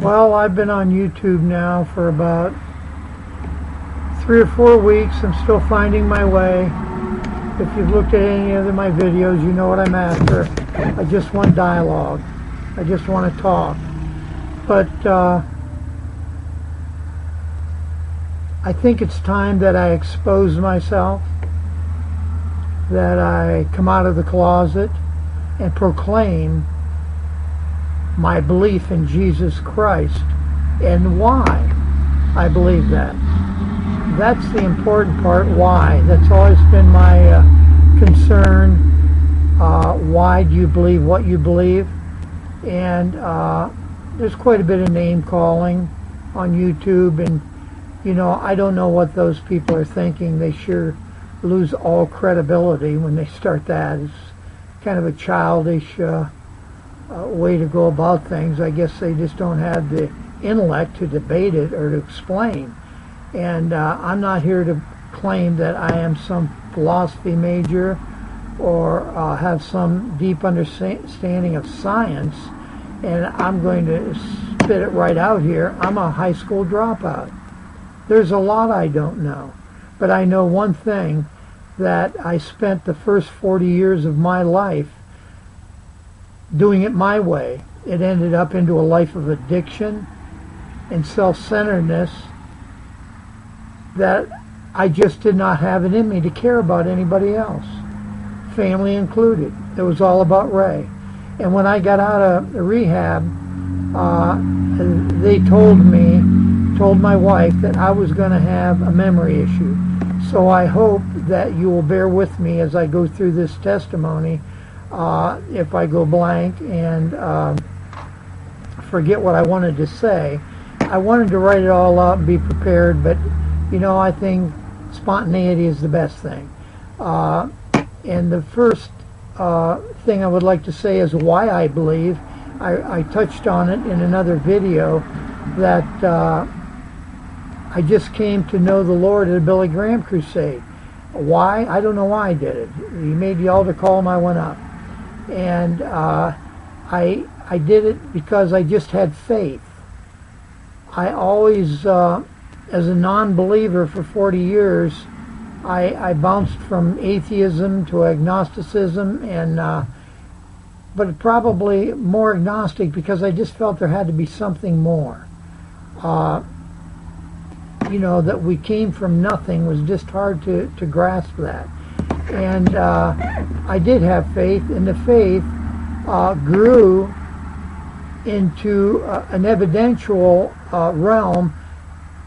Well, I've been on YouTube now for about 3 or 4 weeks. I'm still finding my way. If you've looked at any of my videos, you know what I'm after. I just want dialogue. I just want to talk. But I think it's time that I expose myself, that I come out of the closet and proclaim my belief in Jesus Christ and why I believe that. That's the important part, why. That's always been my concern. Why do you believe what you believe? And there's quite a bit of name calling on YouTube, and you know, I don't know what those people are thinking. They sure lose all credibility when they start that. It's kind of a childish way to go about things. I guess they just don't have the intellect to debate it or to explain. And I'm not here to claim that I am some philosophy major or have some deep understanding of science, and I'm going to spit it right out here. I'm a high school dropout. There's a lot I don't know, but I know one thing, that I spent the first 40 years of my life doing it my way. It ended up into a life of addiction and self-centeredness that I just did not have it in me to care about anybody else, family included. It was all about Ray. And when I got out of rehab, they told my wife that I was going to have a memory issue. So I hope that you will bear with me as I go through this testimony. If I go blank and forget what I wanted to say, I wanted to write it all out and be prepared, but you know, I think spontaneity is the best thing. And the first thing I would like to say is why I believe. I touched on it in another video that I just came to know the Lord at a Billy Graham crusade. Why? I don't know why I did it. He made the altar call and I went up. And I did it because I just had faith. I always, as a non-believer for 40 years, I bounced from atheism to agnosticism, and but probably more agnostic because I just felt there had to be something more. You know, that we came from nothing was just hard to grasp that. And I did have faith, and the faith grew into an evidential realm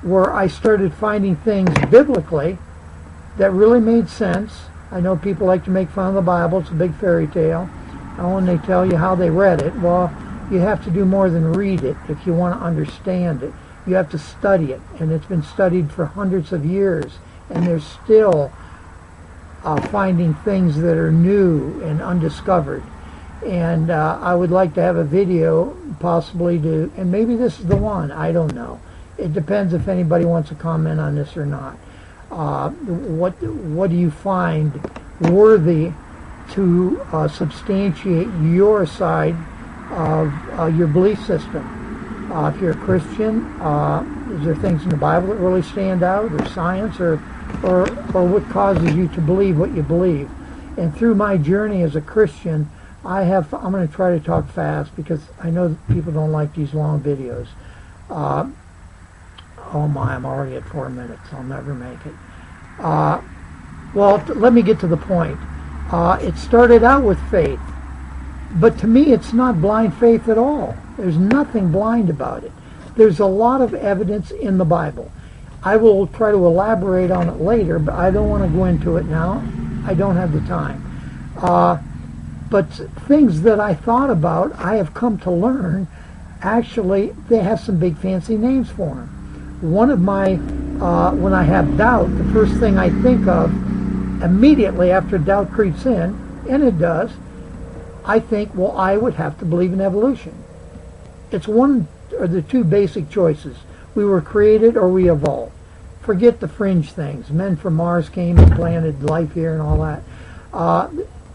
where I started finding things biblically that really made sense. I know people like to make fun of the Bible. It's a big fairy tale. And when they tell you how they read it, well, you have to do more than read it if you want to understand it. You have to study it, and it's been studied for hundreds of years, and there's still finding things that are new and undiscovered. And I would like to have a video possibly to, and maybe this is the one, I don't know. It depends if anybody wants to comment on this or not. What do you find worthy to substantiate your side of your belief system? If you're a Christian, is there things in the Bible that really stand out, or science, or what causes you to believe what you believe? And through my journey as a Christian, I'm going to try to talk fast because I know that people don't like these long videos. Oh my, I'm already at 4 minutes. I'll never make it. Well, let me get to the point. It started out with faith, but to me it's not blind faith at all. There's nothing blind about it. There's a lot of evidence in the Bible. I will try to elaborate on it later, but I don't want to go into it now. I don't have the time. But things that I thought about, I have come to learn, actually, they have some big fancy names for them. One of my, when I have doubt, the first thing I think of immediately after doubt creeps in, and it does, I think, well, I would have to believe in evolution. It's one or the two basic choices. We were created or we evolved. Forget the fringe things. Men from Mars came and planted life here and all that.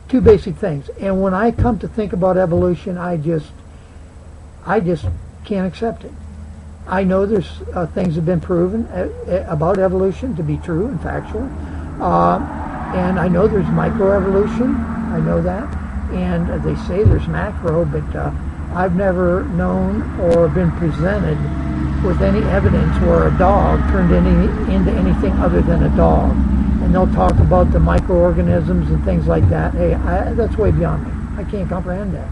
Two basic things. And when I come to think about evolution, I just can't accept it. I know there's things have been proven about evolution to be true and factual. And I know there's microevolution. I know that. And they say there's macro, but I've never known or been presented with any evidence where a dog turned into anything other than a dog. And they'll talk about the microorganisms and things like that. Hey, that's way beyond me. I can't comprehend that.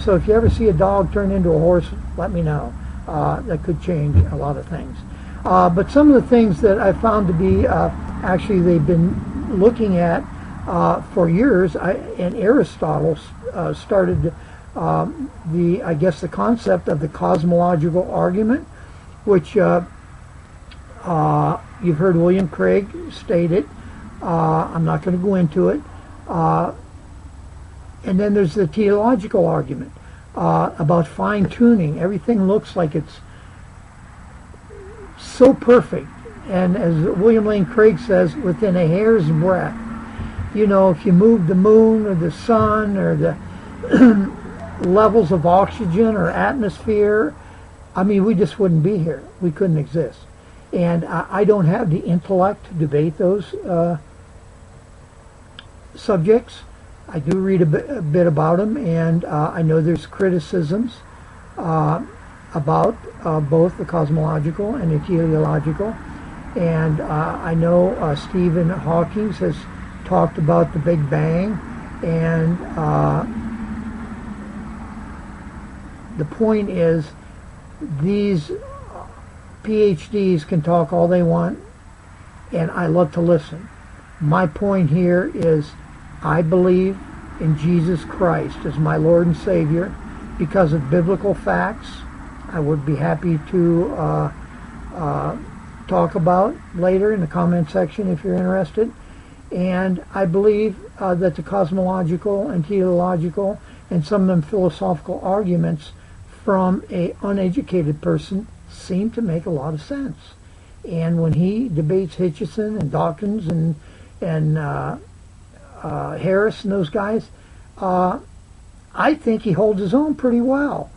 So if you ever see a dog turn into a horse, let me know. That could change a lot of things. But some of the things that I found to be, actually they've been looking at for years, and Aristotle started the concept of the cosmological argument, which you've heard William Craig state it. I'm not going to go into it. And then there's the teleological argument about fine-tuning. Everything looks like it's so perfect. And as William Lane Craig says, within a hair's breadth. You know, if you move the moon or the sun or the levels of oxygen or atmosphere, I mean, we just wouldn't be here. We couldn't exist. And I don't have the intellect to debate those subjects. I do read a bit about them, and I know there's criticisms about both the cosmological and the teleological. And I know Stephen Hawking has talked about the Big Bang, and the point is these PhDs can talk all they want, and I love to listen. My point here is I believe in Jesus Christ as my Lord and Savior because of biblical facts. I would be happy to talk about later in the comment section if you're interested. And I believe that the cosmological and teleological and some of them philosophical arguments from an uneducated person seem to make a lot of sense. And when he debates Hitchison and Dawkins and Harris and those guys, I think he holds his own pretty well.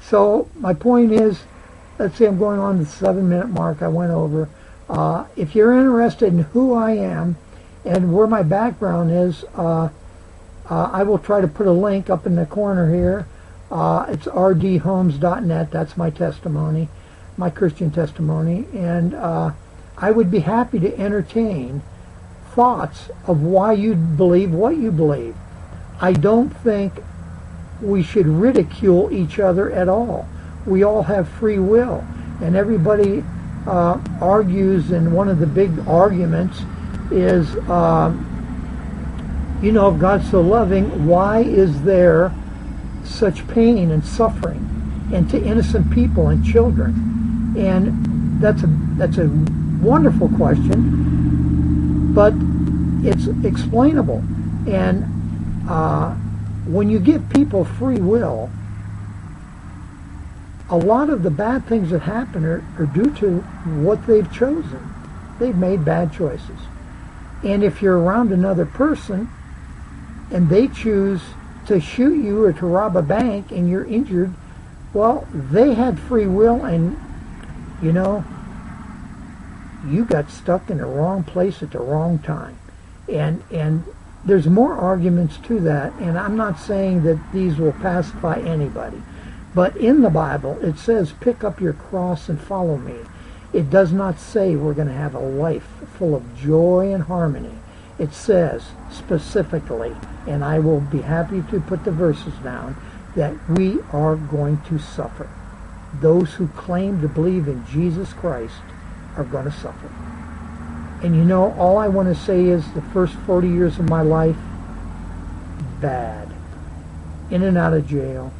So my point is, let's say I'm going on the 7-minute mark I went over. If you're interested in who I am and where my background is, I will try to put a link up in the corner here. It's rdholmes.net. That's my testimony, my Christian testimony. And I would be happy to entertain thoughts of why you believe what you believe. I don't think we should ridicule each other at all. We all have free will, and everybody argues, and one of the big arguments is, you know, if God's so loving, why is there such pain and suffering, and to innocent people and children? And that's a wonderful question, but it's explainable. And when you give people free will, a lot of the bad things that happen are due to what they've chosen. They've made bad choices. And if you're around another person and they choose to shoot you or to rob a bank and you're injured, well, they had free will, and, you know, you got stuck in the wrong place at the wrong time. And there's more arguments to that, and I'm not saying that these will pacify anybody. But in the Bible, it says, pick up your cross and follow me. It does not say we're going to have a life full of joy and harmony. It says specifically, and I will be happy to put the verses down, that we are going to suffer. Those who claim to believe in Jesus Christ are going to suffer. And you know, all I want to say is the first 40 years of my life, bad. In and out of jail.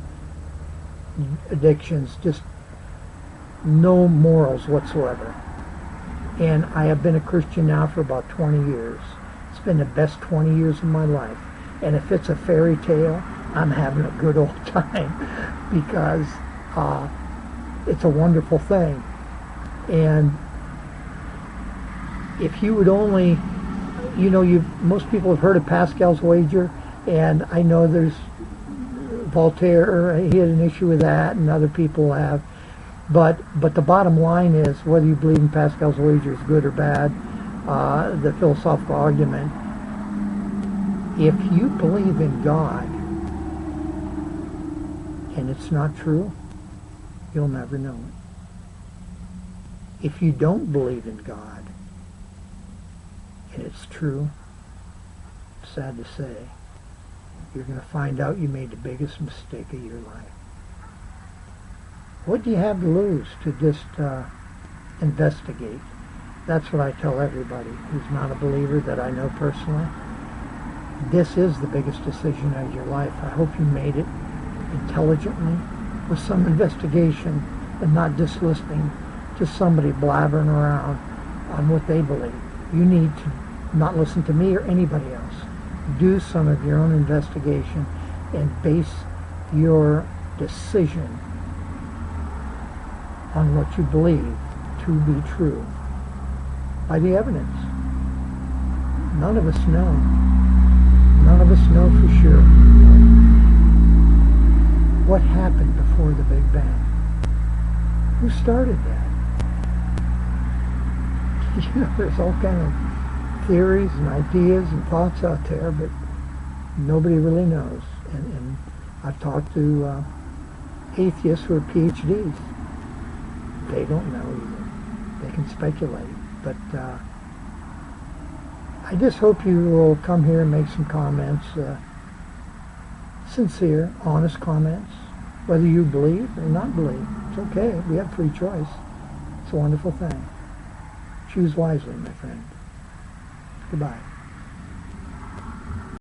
Addictions, just no morals whatsoever. And I have been a Christian now for about 20 years. It's been the best 20 years of my life. And if it's a fairy tale, I'm having a good old time because it's a wonderful thing. And if you would only, you know, most people have heard of Pascal's wager, and I know there's Voltaire, he had an issue with that, and other people have. But the bottom line is, whether you believe in Pascal's wager is good or bad, the philosophical argument, if you believe in God and it's not true, you'll never know it. If you don't believe in God and it's true, sad to say, you're going to find out you made the biggest mistake of your life. What do you have to lose to just investigate? That's what I tell everybody who's not a believer that I know personally. This is the biggest decision of your life. I hope you made it intelligently with some investigation and not just listening to somebody blabbering around on what they believe. You need to not listen to me or anybody else. Do some of your own investigation and base your decision on what you believe to be true by the evidence. None of us know. None of us know for sure what happened before the Big Bang. Who started that? You know, there's all kind of theories and ideas and thoughts out there, but nobody really knows. And I've talked to atheists who are PhDs. They don't know either. They can speculate. But I just hope you will come here and make some comments, sincere, honest comments, whether you believe or not believe. It's okay. We have free choice. It's a wonderful thing. Choose wisely, my friend. Goodbye.